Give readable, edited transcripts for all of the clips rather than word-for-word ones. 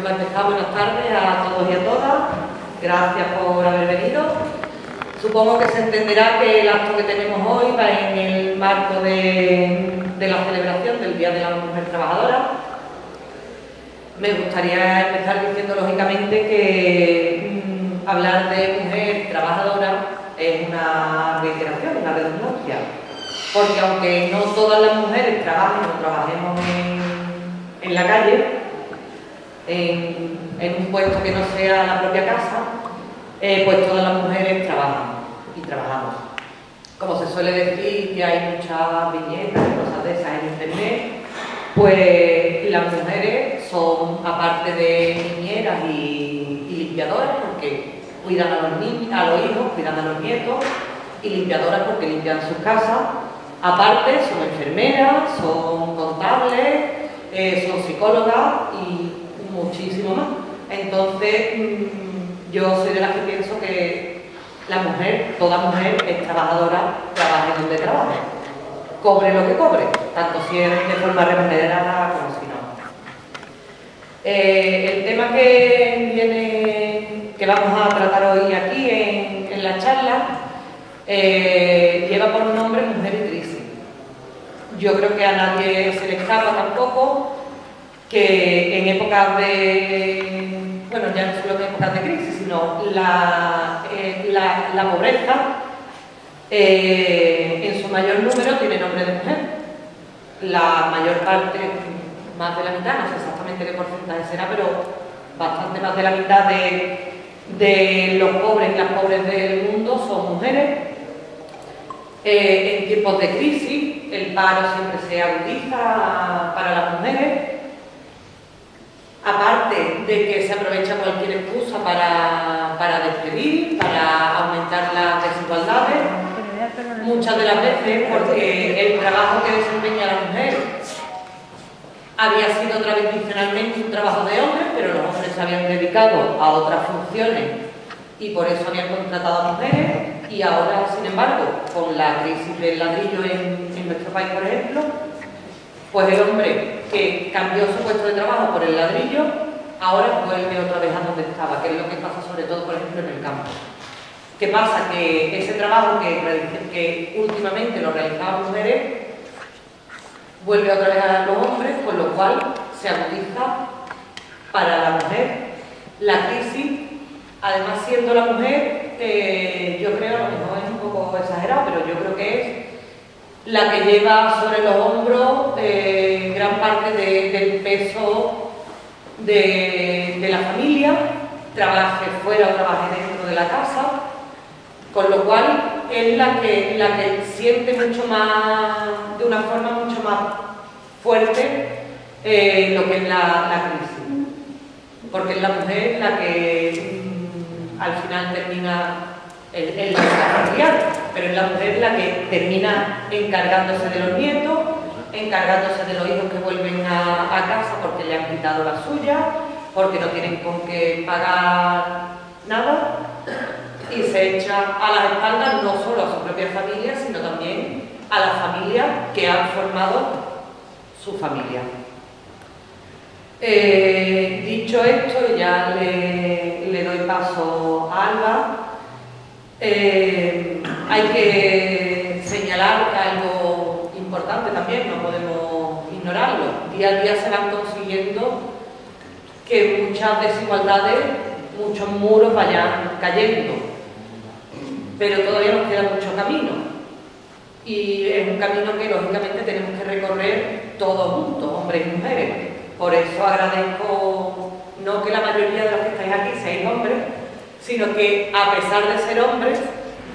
solamente para empezar, buenas tardes a todos y a todas. Gracias por haber venido. Supongo que se entenderá que el acto que tenemos hoy va en el marco de la celebración del Día de la Mujer Trabajadora. Me gustaría empezar diciendo, lógicamente, que hablar de mujer trabajadora es una reiteración, una redundancia. Porque aunque no todas las mujeres trabajen o trabajemos en la calle, en un puesto que no sea la propia casa, pues todas las mujeres trabajan y trabajamos. Como se suele decir que hay muchas viñetas y cosas de esas en internet, pues las mujeres son, aparte de niñeras y limpiadoras, porque cuidan a los niños, a los hijos, cuidan a los nietos, y limpiadoras porque limpian sus casas. Aparte son enfermeras, son contables, son psicólogas y muchísimo más. Entonces, yo soy de las que pienso que la mujer, toda mujer es trabajadora, trabaje donde trabaje, cobre lo que cobre, tanto si es de forma remunerada como si no. El tema que vamos a tratar hoy aquí en la charla lleva por nombre Mujer y Crisis. Yo creo que a nadie se le escapa tampoco que en épocas de, bueno, ya no solo en épocas de crisis, sino la pobreza en su mayor número tiene nombre de mujer. La mayor parte, más de la mitad, no sé exactamente qué porcentaje será, pero bastante más de la mitad de los pobres y las pobres del mundo son mujeres. En tiempos de crisis, el paro siempre se agudiza para las mujeres. Aparte de que se aprovecha cualquier excusa para despedir, para aumentar las desigualdades, muchas de las veces porque el trabajo que desempeña la mujer había sido tradicionalmente un trabajo de hombres, pero los hombres se habían dedicado a otras funciones y por eso habían contratado a mujeres. Y ahora, sin embargo, con la crisis del ladrillo en nuestro país, por ejemplo, pues el hombre que cambió su puesto de trabajo por el ladrillo, ahora vuelve otra vez a donde estaba, que es lo que pasa sobre todo, por ejemplo, en el campo. ¿Qué pasa? Que ese trabajo que últimamente lo realizaban mujeres, vuelve otra vez a los hombres, con lo cual se agudiza para la mujer la crisis. Además, siendo la mujer, yo creo, a lo mejor es un poco exagerado, pero yo creo que es la que lleva sobre los hombros gran parte del peso de la familia, trabaje fuera o trabaje dentro de la casa, con lo cual es la que siente mucho más, de una forma mucho más fuerte lo que es la crisis, porque es la mujer la que al final termina el familiar, pero es la mujer la que termina encargándose de los nietos, encargándose de los hijos que vuelven a casa porque le han quitado la suya, porque no tienen con qué pagar nada, y se echa a las espaldas no solo a su propia familia, sino también a la familia que han formado su familia. Dicho esto, ya le doy paso a Alba. Hay que señalar algo importante también, no podemos ignorarlo. Día a día se van consiguiendo que muchas desigualdades, muchos muros vayan cayendo, pero todavía nos queda mucho camino y es un camino que lógicamente tenemos que recorrer todos juntos, hombres y mujeres. Por eso agradezco no que la mayoría de los que estáis aquí seáis hombres, sino que a pesar de ser hombres,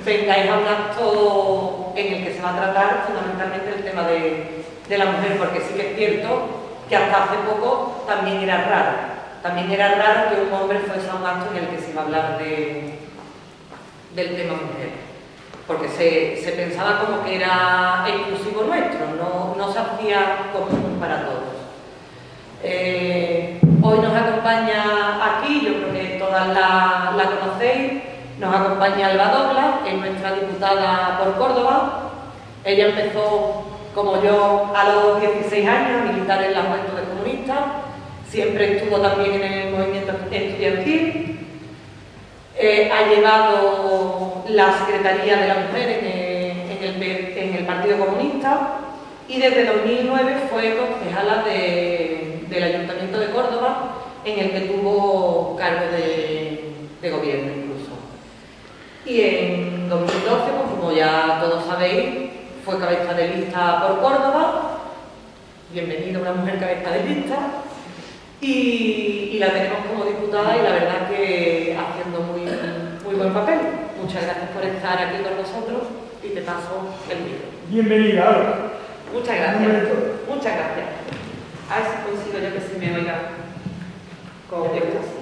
vengáis a un acto en el que se va a tratar fundamentalmente el tema de la mujer, porque sí que es cierto que hasta hace poco también era raro que un hombre fuese a un acto en el que se iba a hablar del tema mujer, porque se pensaba como que era exclusivo nuestro, no se hacía común para todos. Hoy nos acompaña aquí, yo creo que todas la conocéis, nos acompaña Alba Douglas, que es nuestra diputada por Córdoba. Ella empezó, como yo, a los 16 años a militar en las Juventudes Comunistas, siempre estuvo también en el movimiento estudiantil. Ha llevado la Secretaría de la Mujer en el Partido Comunista y desde 2009 fue concejala del Ayuntamiento de Córdoba, en el que tuvo cargo de gobierno incluso. Y en 2012, pues, como ya todos sabéis, fue cabeza de lista por Córdoba. Bienvenida una mujer cabeza de lista. Y la tenemos como diputada y la verdad que haciendo muy buen papel. Muchas gracias por estar aquí con nosotros y te paso el vídeo. Bienvenida, Alba. Muchas gracias. Muchas gracias. A ver si consigo yo que se me oiga con esto así.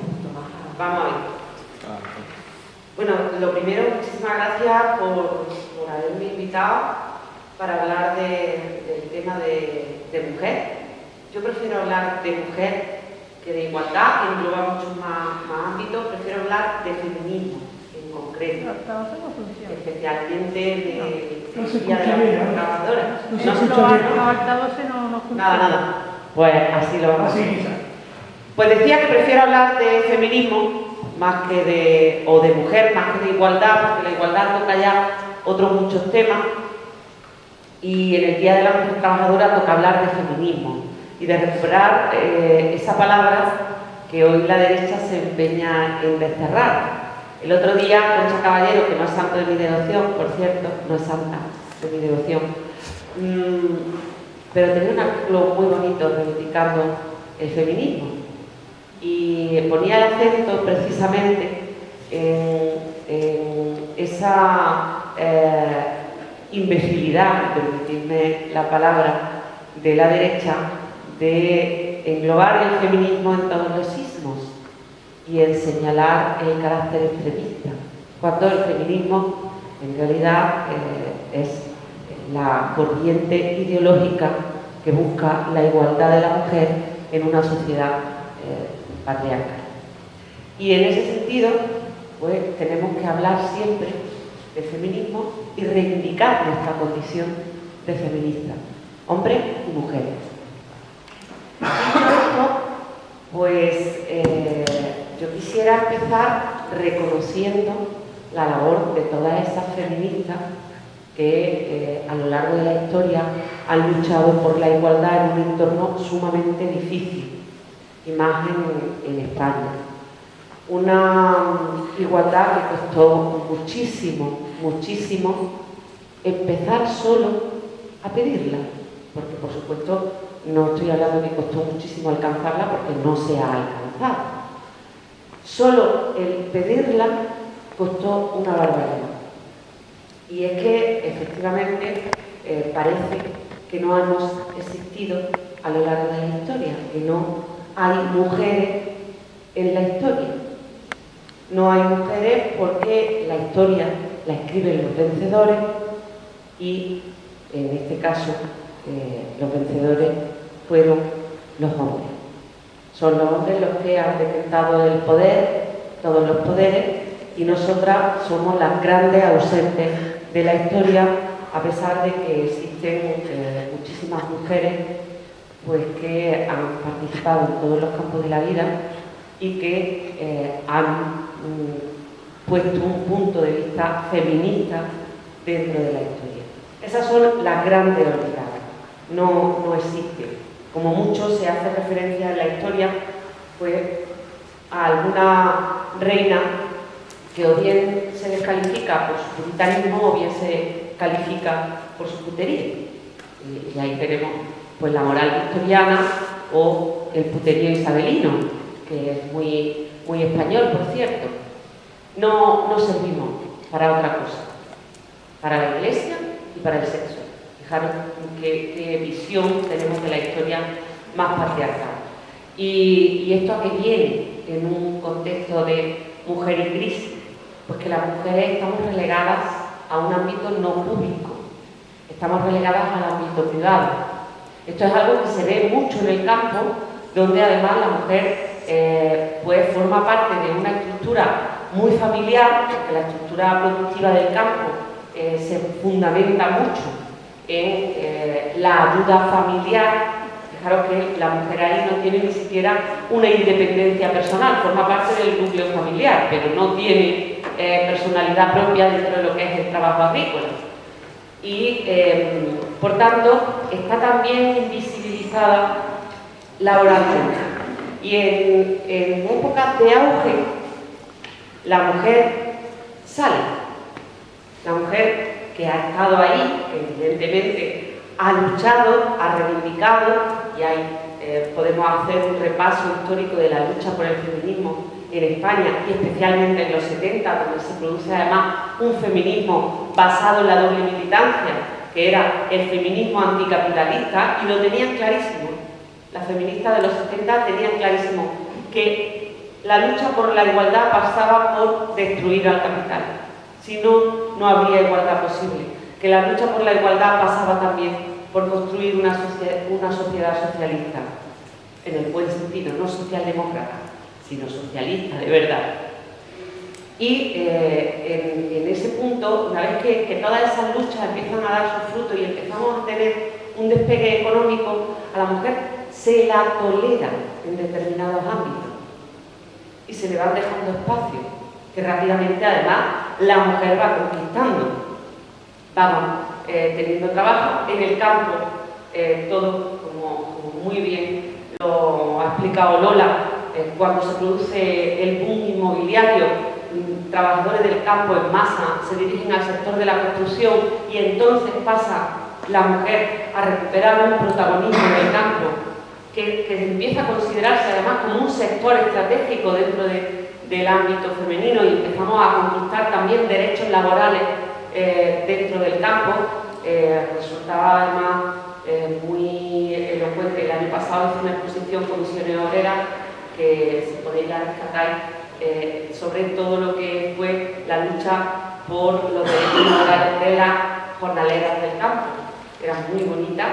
Vamos a ver. Bueno, lo primero, muchísimas gracias por haberme invitado para hablar del tema de mujer. Yo prefiero hablar de mujer que de igualdad, que engloba muchos más ámbitos. Prefiero hablar de feminismo en concreto, especialmente de las trabajadoras. Nada. Pues así lo vamos a hacer. Pues decía que prefiero hablar de feminismo más que de mujer, más que de igualdad, porque la igualdad toca ya otros muchos temas. Y en el Día de la Mujer Trabajadora toca hablar de feminismo y de recuperar esa palabra que hoy la derecha se empeña en desterrar. El otro día, Concha Caballero, que no es santo de mi devoción, por cierto, no es santa de mi devoción, pero tenía un artículo muy bonito reivindicando el feminismo y ponía el acento precisamente en esa imbecilidad, permitidme la palabra, de la derecha de englobar el feminismo en todos los sismos y en señalar el carácter extremista, cuando el feminismo en realidad es la corriente ideológica que busca la igualdad de la mujer en una sociedad patriarcal. Y en ese sentido, pues tenemos que hablar siempre de feminismo y reivindicar nuestra condición de feminista, hombres y mujeres. Dicho esto, pues yo quisiera empezar reconociendo la labor de todas esas feministas que a lo largo de la historia han luchado por la igualdad en un entorno sumamente difícil, y más en España. Una igualdad que costó muchísimo empezar solo a pedirla, porque por supuesto no estoy hablando de que costó muchísimo alcanzarla, porque no se ha alcanzado. Solo el pedirla costó una barbaridad. Y es que efectivamente parece que no hemos existido a lo largo de la historia, que no hay mujeres en la historia. No hay mujeres porque la historia la escriben los vencedores y en este caso los vencedores fueron los hombres. Son los hombres los que han detentado el poder, todos los poderes, y nosotras somos las grandes ausentes de la historia, a pesar de que existen muchísimas mujeres pues, que han participado en todos los campos de la vida y que han puesto un punto de vista feminista dentro de la historia. Esas son las grandes olvidadas, no existen. Como mucho se hace referencia en la historia pues, a alguna reina que o bien se descalifica por su puritanismo o bien se califica por su putería. Y ahí tenemos pues, la moral victoriana o el puterío isabelino, que es muy español, por cierto. No servimos para otra cosa, para la Iglesia y para el sexo. Fijaros qué visión tenemos de la historia más patriarcal. Y esto a qué viene en un contexto de mujer y crisis, pues que las mujeres estamos relegadas a un ámbito no público, estamos relegadas al ámbito privado. Esto es algo que se ve mucho en el campo, donde además la mujer pues forma parte de una estructura muy familiar, porque la estructura productiva del campo se fundamenta mucho en la ayuda familiar. Fijaros que la mujer ahí no tiene ni siquiera una independencia personal, forma parte del núcleo familiar, pero no tiene personalidad propia dentro de lo que es el trabajo agrícola. Y, por tanto, está también invisibilizada laboralmente. Y en épocas de auge, la mujer sale. La mujer que ha estado ahí, que evidentemente ha luchado, ha reivindicado, y ahí podemos hacer un repaso histórico de la lucha por el feminismo en España y especialmente en los 70, donde se produce además un feminismo basado en la doble militancia, que era el feminismo anticapitalista, y lo tenían clarísimo. Las feministas de los 70 tenían clarísimo que la lucha por la igualdad pasaba por destruir al capital. Si no, no habría igualdad posible. Que la lucha por la igualdad pasaba también por construir una sociedad socialista, en el buen sentido, no socialdemócrata, sino socialista de verdad. Y en ese punto, una vez que todas esas luchas empiezan a dar su fruto y empezamos a tener un despegue económico, a la mujer se la tolera en determinados ámbitos y se le van dejando espacios que rápidamente además la mujer va conquistando. Vamos teniendo trabajo en el campo, todo como muy bien lo ha explicado Lola, cuando se produce el boom inmobiliario, trabajadores del campo en masa se dirigen al sector de la construcción y entonces pasa la mujer a recuperar un protagonismo en el campo que empieza a considerarse además como un sector estratégico dentro del ámbito femenino, y empezamos a conquistar también derechos laborales dentro del campo. Resultaba además muy elocuente. El año pasado hice una exposición con Misiones Obreras que se podéis rescatar sobre todo lo que fue la lucha por los derechos laborales de las jornaleras del campo. Era muy bonita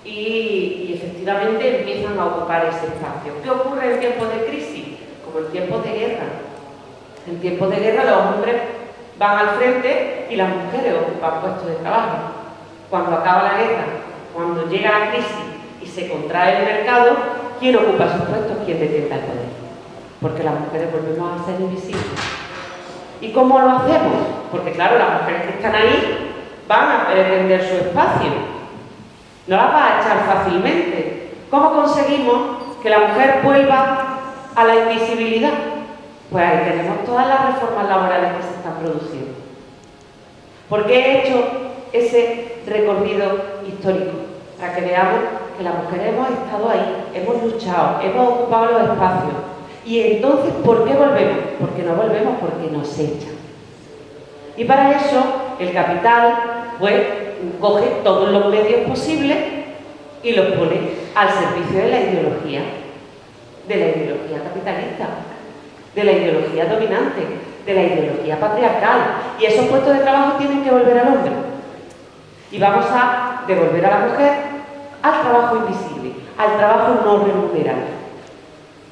y efectivamente empiezan a ocupar ese espacio. ¿Qué ocurre en tiempos de crisis? Como en tiempos de guerra. En tiempos de guerra los hombres van al frente y las mujeres ocupan puestos de trabajo. Cuando acaba la guerra, cuando llega la crisis y se contrae el mercado, ¿quién ocupa sus puestos? ¿Quién detenta el poder? Porque las mujeres volvemos a ser invisibles. ¿Y cómo lo hacemos? Porque claro, las mujeres que están ahí van a pretender su espacio. No las va a echar fácilmente. ¿Cómo conseguimos que la mujer vuelva a la invisibilidad? Pues ahí tenemos todas las reformas laborales que se están produciendo. ¿Por qué he hecho ese recorrido histórico? Para que veamos que las mujeres hemos estado ahí, hemos luchado, hemos ocupado los espacios. Y entonces, ¿por qué volvemos? Porque no volvemos, porque nos echan. Y para eso, el capital, pues, coge todos los medios posibles y los pone al servicio de la ideología capitalista, de la ideología dominante, de la ideología patriarcal. Y esos puestos de trabajo tienen que volver al hombre. Y vamos a devolver a la mujer al trabajo invisible, al trabajo no remunerado,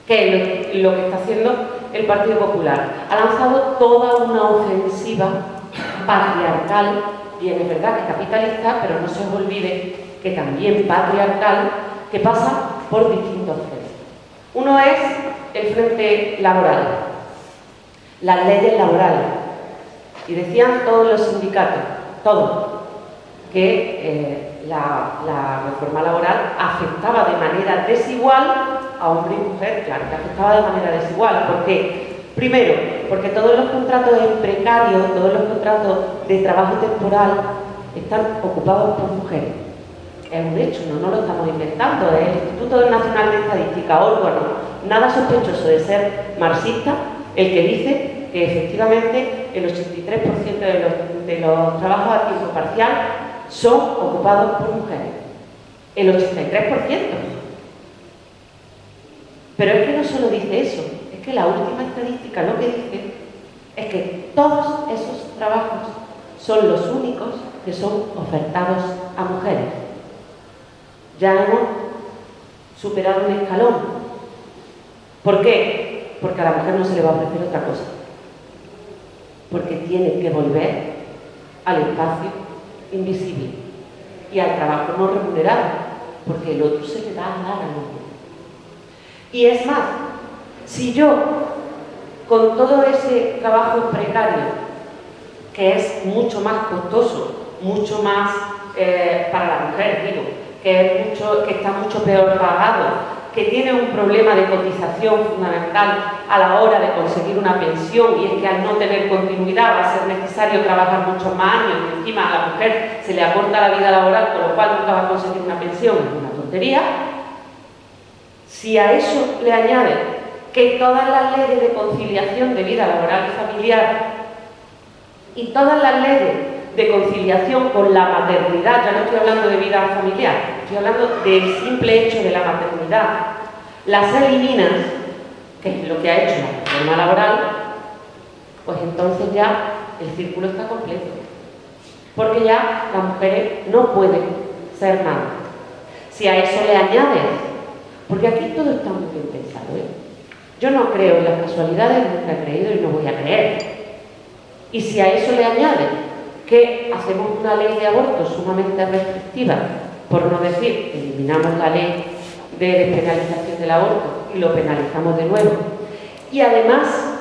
que es lo que está haciendo el Partido Popular. Ha lanzado toda una ofensiva patriarcal, bien es verdad que capitalista, pero no se os olvide que también patriarcal, que pasa por distintos frentes. Uno es el frente laboral, las leyes laborales. Y decían todos los sindicatos, todos, que la reforma laboral afectaba de manera desigual a hombre y mujer. Claro que afectaba de manera desigual. ¿Por qué? Primero, porque todos los contratos en precario, todos los contratos de trabajo temporal están ocupados por mujeres. Es un hecho, no lo estamos inventando. Es el Instituto Nacional de Estadística, órgano nada sospechoso de ser marxista, el que dice que efectivamente el 83% de los trabajos a tiempo parcial son ocupados por mujeres. El 83%. Pero es que no solo dice eso, es que la última estadística lo que dice es que todos esos trabajos son los únicos que son ofertados a mujeres. Ya hemos superado un escalón. ¿Por qué? Porque a la mujer no se le va a ofrecer otra cosa. Porque tiene que volver al espacio invisible y al trabajo no remunerado. porque el otro se le da a dar al otro. Y es más, si yo, con todo ese trabajo precario, que es mucho más costoso, mucho más para la mujer, digo, que está mucho peor pagado, que tiene un problema de cotización fundamental a la hora de conseguir una pensión, y es que al no tener continuidad va a ser necesario trabajar muchos más años, y encima a la mujer se le acorta la vida laboral, con lo cual nunca va a conseguir una pensión, es una tontería. Si a eso le añade que todas las leyes de conciliación de vida laboral y familiar y todas las leyes de conciliación con la maternidad, ya no estoy hablando de vida familiar, estoy hablando del simple hecho de la maternidad, las eliminas, que es lo que ha hecho la reforma laboral, pues entonces ya el círculo está completo. Porque ya las mujeres no pueden ser madres. Si a eso le añades, porque aquí todo está muy bien pensado, ¿eh? Yo no creo en las casualidades, nunca he creído y no voy a creer. Y si a eso le añade que hacemos una ley de aborto sumamente restrictiva, por no decir, eliminamos la ley de despenalización del aborto y lo penalizamos de nuevo, y además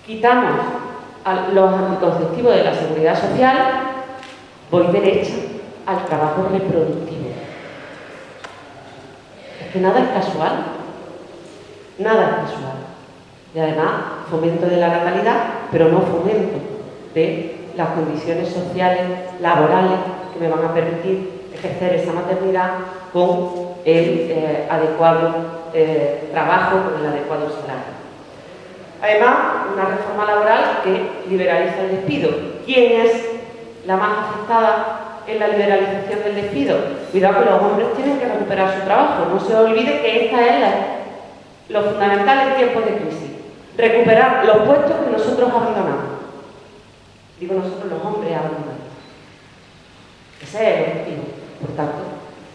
quitamos a los anticonceptivos de la seguridad social, voy derecha al trabajo reproductivo. Es que nada es casual, nada es casual. Y además, fomento de la natalidad, pero no fomento de las condiciones sociales, laborales, que me van a permitir ejercer esa maternidad con el adecuado trabajo, con el adecuado salario. Además, una reforma laboral que liberaliza el despido. ¿Quién es la más afectada en la liberalización del despido? Cuidado que los hombres tienen que recuperar su trabajo. No se olvide que esta es lo fundamental en tiempos de crisis. Recuperar los puestos que nosotros abandonamos. Digo nosotros, los hombres abandonamos. Ese es el objetivo. Por tanto,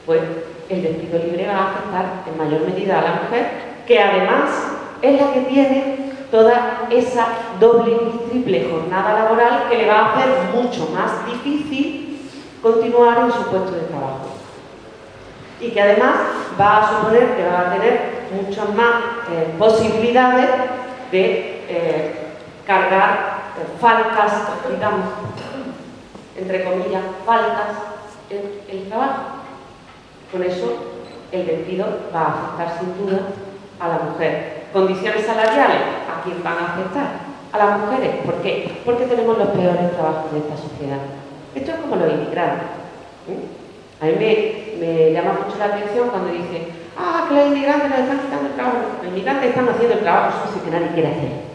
pues el despido libre va a afectar en mayor medida a la mujer, que además es la que tiene toda esa doble y triple jornada laboral que le va a hacer mucho más difícil continuar en su puesto de trabajo. Y que además va a suponer que va a tener muchas más posibilidades de cargar faltas, digamos, entre comillas, faltas en el trabajo. Con eso el despido va a afectar sin duda a la mujer. Condiciones salariales, ¿a quién van a afectar? A las mujeres. ¿Por qué? Porque tenemos los peores trabajos de esta sociedad. Esto es como los inmigrantes. A mí me llama mucho la atención cuando dicen que los inmigrantes nos están quitando el trabajo. Los inmigrantes están haciendo el trabajo sucio que nadie quiere hacer.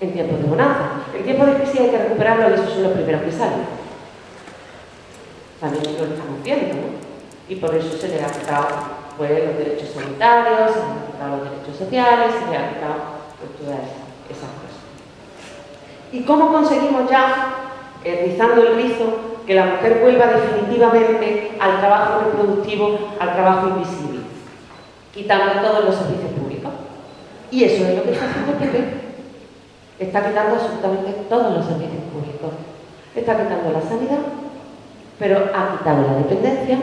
En tiempos de bonanza. En tiempos de crisis hay que recuperarlo y esos son los primeros que salen. También lo estamos viendo, ¿no? Y por eso se le ha quitado pues, los derechos sanitarios, se le han quitado los derechos sociales, se le han quitado pues, todas esas cosas. ¿Y cómo conseguimos ya, rizando el rizo, que la mujer vuelva definitivamente al trabajo reproductivo, al trabajo invisible? Quitando todos los servicios públicos. Y eso es lo que está haciendo el PP. Está quitando absolutamente todos los servicios públicos. Está quitando la sanidad, pero ha quitado la dependencia,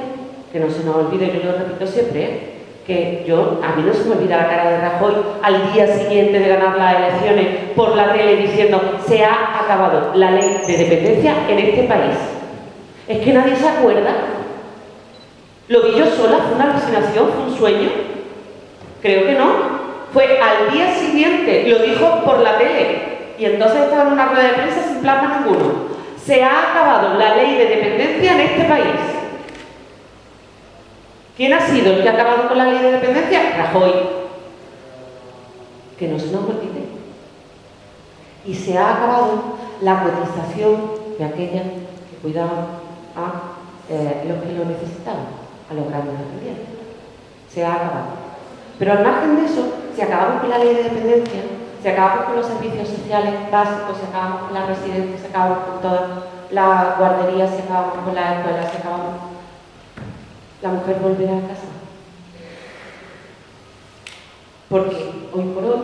que no se nos olvide, yo lo repito siempre, que a mí no se me olvida la cara de Rajoy al día siguiente de ganar las elecciones por la tele diciendo se ha acabado la ley de dependencia en este país. Es que nadie se acuerda. Lo vi yo sola, fue una alucinación, fue un sueño. Creo que no. Fue al día siguiente, lo dijo por la tele, y entonces estaba en una rueda de prensa sin plasma ninguno. Se ha acabado la ley de dependencia en este país. ¿Quién ha sido el que ha acabado con la ley de dependencia? Rajoy. Que no se nos olvide. Y se ha acabado la cotización de aquellas que cuidaban a los que lo necesitaban, a los grandes dependientes. Se ha acabado. Pero al margen de eso, si acabamos con la ley de dependencia, si acabamos con los servicios sociales básicos, si acabamos con las residencias, si acabamos con todas las guarderías, si acabamos con las escuelas, si acabamos... la mujer volverá a casa. Porque hoy por hoy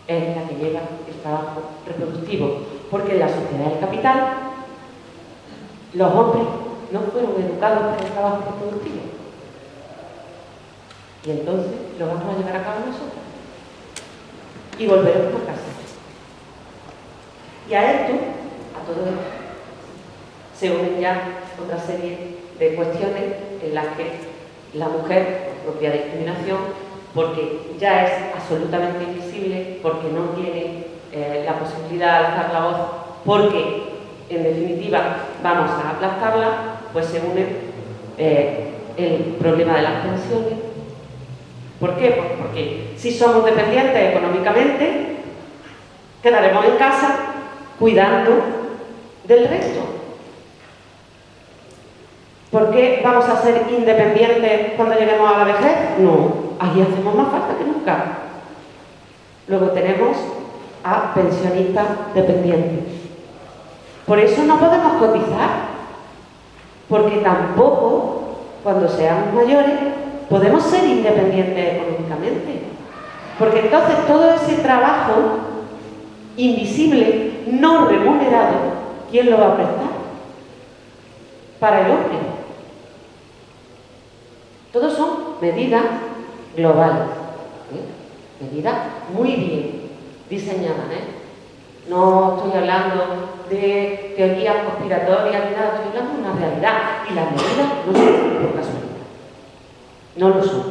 es la que lleva el trabajo reproductivo. Porque en la sociedad del capital los hombres no fueron educados para el trabajo reproductivo. Y entonces lo vamos a llevar a cabo nosotros. Y volveremos a casa. Y a esto, a todo esto, se unen ya otra serie de cuestiones en las que la mujer, por propia discriminación, porque ya es absolutamente invisible, porque no tiene la posibilidad de alzar la voz, porque en definitiva vamos a aplastarla, pues se une el problema de las pensiones. ¿Por qué? Pues porque si somos dependientes económicamente, quedaremos en casa cuidando del resto. ¿Por qué vamos a ser independientes cuando lleguemos a la vejez? No, ahí hacemos más falta que nunca. Luego tenemos a pensionistas dependientes. Por eso no podemos cotizar, porque tampoco, cuando seamos mayores, podemos ser independientes económicamente. Porque entonces todo ese trabajo invisible, no remunerado, ¿quién lo va a prestar? Para el hombre. Todos son medidas globales, medidas muy bien diseñadas, No estoy hablando de teorías conspiratorias ni nada, estoy hablando de una realidad. Y las medidas no son por casualidad. No lo son.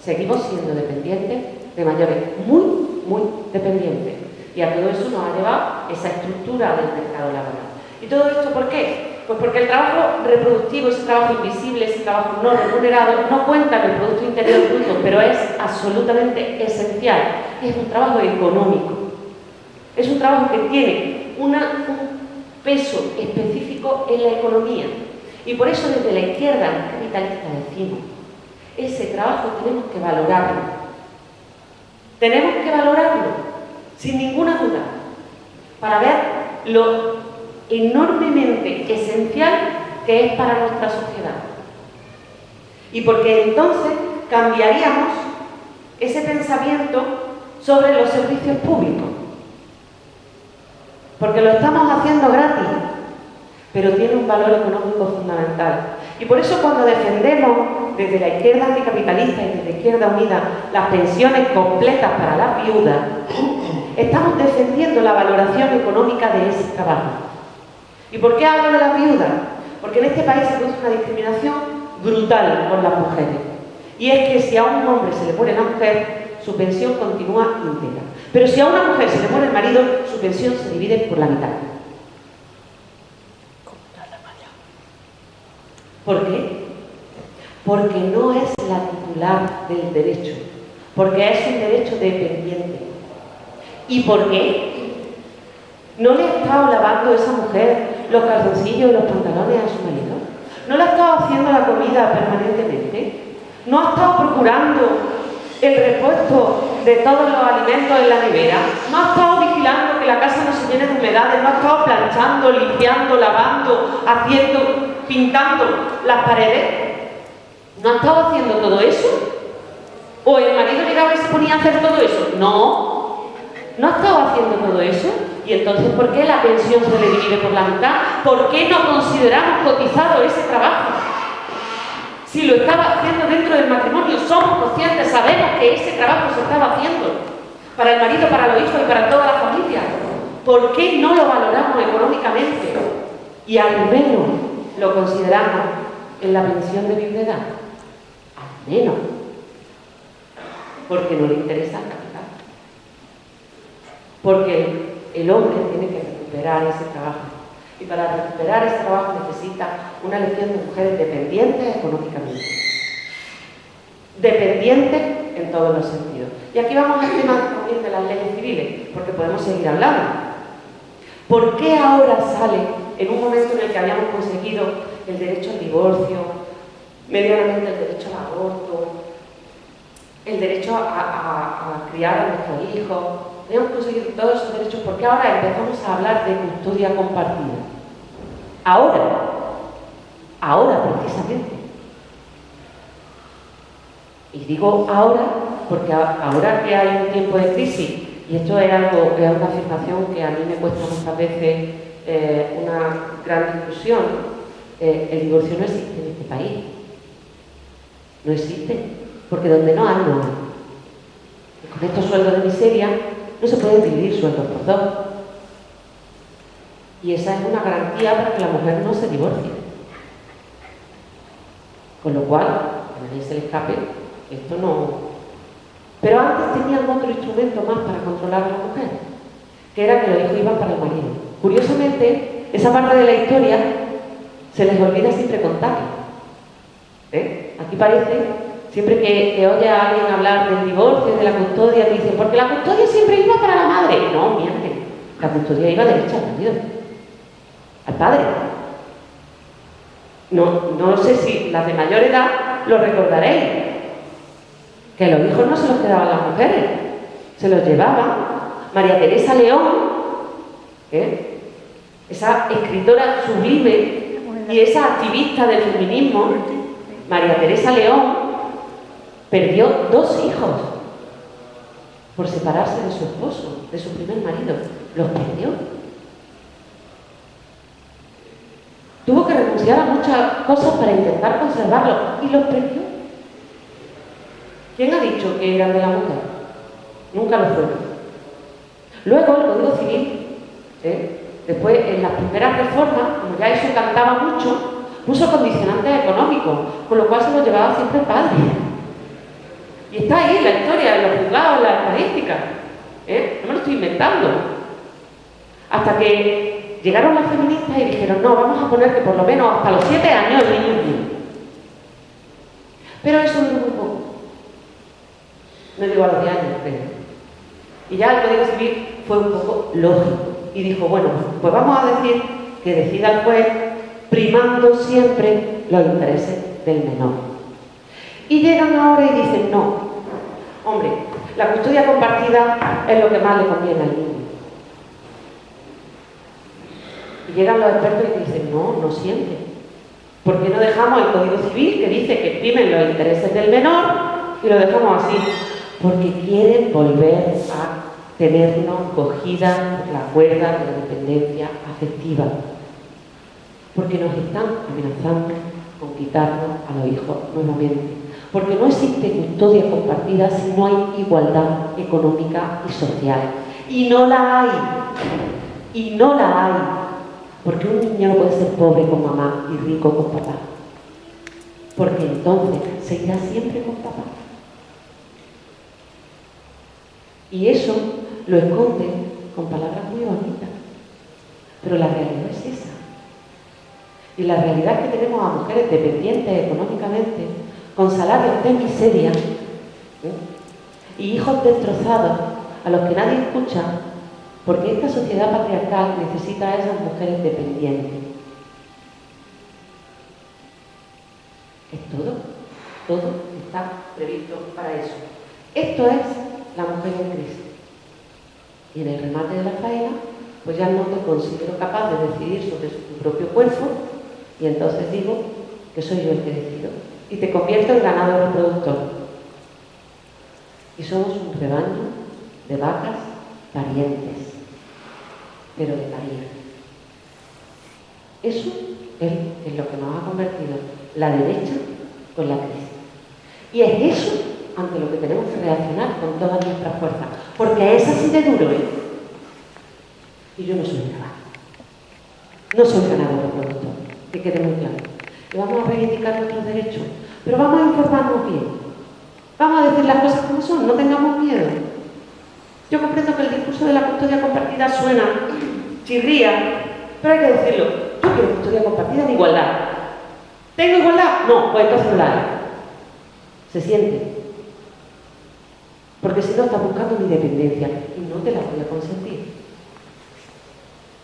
Seguimos siendo dependientes de mayores, muy dependientes. Y a todo eso nos ha llevado esa estructura del mercado laboral. ¿Y todo esto por qué? Pues porque el trabajo reproductivo, ese trabajo invisible, ese trabajo no remunerado, no cuenta con el Producto Interior Bruto, pero es absolutamente esencial. Es un trabajo económico. Es un trabajo que tiene un peso específico en la economía. Y por eso desde la izquierda capitalista decimos, ese trabajo tenemos que valorarlo. Tenemos que valorarlo, sin ninguna duda, para ver lo enormemente esencial que es para nuestra sociedad. Y porque entonces cambiaríamos ese pensamiento sobre los servicios públicos. Porque lo estamos haciendo gratis, pero tiene un valor económico fundamental. Y por eso cuando defendemos desde la izquierda anticapitalista y desde la Izquierda Unida las pensiones completas para las viudas, estamos defendiendo la valoración económica de ese trabajo. ¿Y por qué hablo de las viudas? Porque en este país se produce una discriminación brutal con las mujeres. Y es que si a un hombre se le muere la mujer, su pensión continúa íntegra. Pero si a una mujer se le muere el marido, su pensión se divide por la mitad. ¿Por qué? Porque no es la titular del derecho, porque es un derecho dependiente. ¿Y por qué? ¿No le ha estado lavando esa mujer los calzoncillos y los pantalones a su marido? ¿No le ha estado haciendo la comida permanentemente? ¿No ha estado procurando el repuesto de todos los alimentos en la nevera? ¿No ha estado vigilando que la casa no se llene de humedades? ¿No ha estado planchando, limpiando, lavando, pintando las paredes? ¿No ha estado haciendo todo eso? ¿O el marido llegaba y se ponía a hacer todo eso? No, no ha estado haciendo todo eso. Y entonces, ¿por qué la pensión se le divide por la mitad? ¿Por qué no consideramos cotizado ese trabajo? Si lo estaba haciendo dentro del matrimonio, somos conscientes, sabemos que ese trabajo se estaba haciendo para el marido, para los hijos y para toda la familia. ¿Por qué no lo valoramos económicamente? Y al menos lo consideramos en la pensión de viudedad. Al menos. Porque no le interesa el capital. Porque el hombre tiene que recuperar ese trabajo. Y para recuperar ese trabajo necesita una elección de mujeres dependientes económicamente. Dependientes en todos los sentidos. Y aquí vamos al tema también de las leyes civiles, porque podemos seguir hablando. ¿Por qué ahora sale, en un momento en el que habíamos conseguido el derecho al divorcio, medianamente el derecho al aborto, el derecho a criar a nuestros hijos, habíamos conseguido todos esos derechos, ¿por qué ahora empezamos a hablar de custodia compartida? Ahora precisamente. Y digo ahora porque ahora que hay un tiempo de crisis, y esto es una afirmación que a mí me cuesta muchas veces una gran discusión, el divorcio no existe en este país. No existe, porque donde no hay, no hay. Y con estos sueldos de miseria no se pueden dividir sueldos por dos. Y esa es una garantía para que la mujer no se divorcie. Con lo cual, a nadie se le escape, esto no... Pero antes tenían otro instrumento más para controlar a la mujer, que era que los hijos iban para el marido. Curiosamente, esa parte de la historia se les olvida siempre contarla. Aquí parece, siempre que oye a alguien hablar del divorcio, de la custodia, te dicen, porque la custodia siempre iba para la madre. No, mienten. La custodia iba derecha al marido, al padre. No sé si las de mayor edad lo recordaréis, que los hijos no se los quedaban las mujeres, se los llevaban. María Teresa León, esa escritora sublime y esa activista del feminismo, María Teresa León, perdió 2 hijos por separarse de su esposo, de su primer marido. Los perdió. Tuvo que renunciar a muchas cosas para intentar conservarlos y los perdió. ¿Quién ha dicho que eran de la mujer? Nunca lo fueron. Luego el Código Civil, después en las primeras reformas, como ya eso cantaba mucho, puso condicionantes económicos, con lo cual se lo llevaba siempre el padre. Y está ahí en la historia, en los juzgados, en las estadísticas. No me lo estoy inventando. Hasta que llegaron las feministas y dijeron, no, vamos a poner que por lo menos hasta los 7 años el niño es niño. Pero eso duró muy poco. No llegó a los 10 años, creo. Y ya el Código Civil fue un poco lógico y dijo, bueno, pues vamos a decir que decida el juez primando siempre los intereses del menor. Y llegan ahora y dicen, no, hombre, la custodia compartida es lo que más le conviene al niño. Y llegan los expertos y dicen, no siempre. ¿Por qué no dejamos el Código Civil que dice que primen los intereses del menor y lo dejamos así? Porque quieren volver a tenernos cogidas por la cuerda de la dependencia afectiva. Porque nos están amenazando con quitarnos a los hijos nuevamente. Porque no existe custodia compartida si no hay igualdad económica y social. Y no la hay. Y no la hay. Porque un niño no puede ser pobre con mamá y rico con papá. Porque entonces se irá siempre con papá. Y eso lo esconden con palabras muy bonitas. Pero la realidad es esa. Y la realidad es que tenemos a mujeres dependientes económicamente, con salarios de miseria, y hijos destrozados a los que nadie escucha, porque esta sociedad patriarcal necesita a esas mujeres dependientes. Es todo está previsto para eso. Esto es la mujer en crisis. Y en el remate de la faena, pues ya no me considero capaz de decidir sobre tu propio cuerpo, y entonces digo que soy yo el que decido. Y te convierto en ganado reproductor. Y somos un rebaño de vacas parientes, pero de parir. Eso es lo que nos ha convertido la derecha con la crisis. Y es eso ante lo que tenemos que reaccionar con todas nuestras fuerzas. Porque es así de duro, Y yo no soy nada. No soy ganado reproductor, que quede muy claro. Y vamos a reivindicar nuestros derechos, pero vamos a informarnos bien. Vamos a decir las cosas como son, no tengamos miedo. Yo comprendo que el discurso de la custodia compartida suena, chirría, pero hay que decirlo. Yo quiero custodia compartida en igualdad. ¿Tengo igualdad? No, pues entonces no la hay. Se siente. Porque si no, estás buscando mi dependencia y no te la voy a consentir.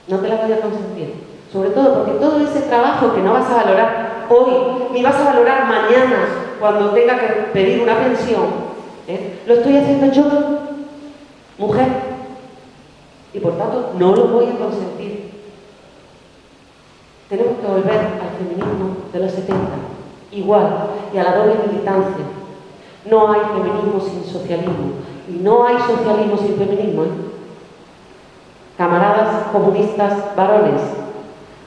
No te la voy a consentir. Sobre todo porque todo ese trabajo que no vas a valorar hoy, ni vas a valorar mañana cuando tenga que pedir una pensión, lo estoy haciendo yo, mujer. Y por tanto, no lo voy a consentir. Tenemos que volver al feminismo de los 70, igual, y a la doble militancia. No hay feminismo sin socialismo. Y no hay socialismo sin feminismo. Camaradas comunistas varones.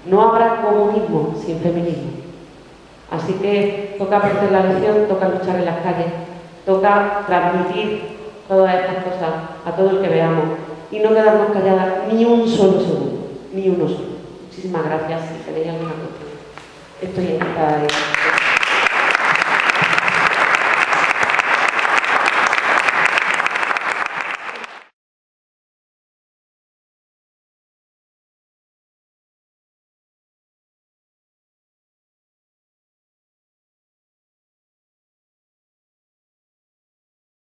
No habrá comunismo sin feminismo. Así que toca aprender la lección, toca luchar en las calles, toca transmitir todas estas cosas a todo el que veamos y no quedarnos calladas ni un solo segundo, ni uno solo. Muchísimas gracias. Si tenéis alguna cuestión, estoy encantada de